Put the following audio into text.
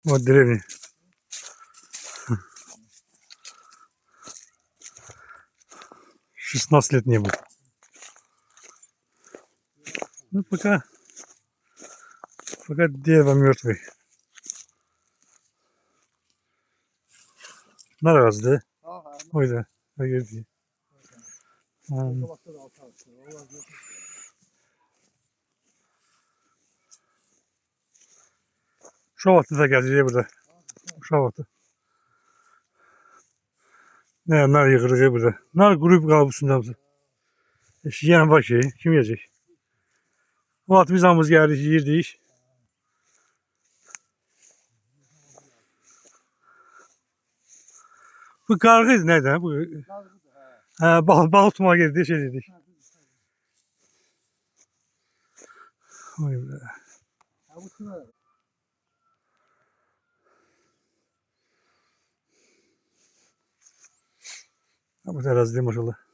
Вот древний. 16 лет не было. Ну, пока дерево мертвый. На раз, да? Ой, да. Погоди. Şu vakti da geldi burada. Şu vakti. Ne, nar yıkılacak burada. Nar kuruyup kalmışsın da. Yiyen var şey. Kim yiyecek? O vakti biz amız geldi, yiyirdik. Bu kargıydı neydi? Bu bal tutmaya geldi şey dedik. Oy be. Bu terazide maşallah.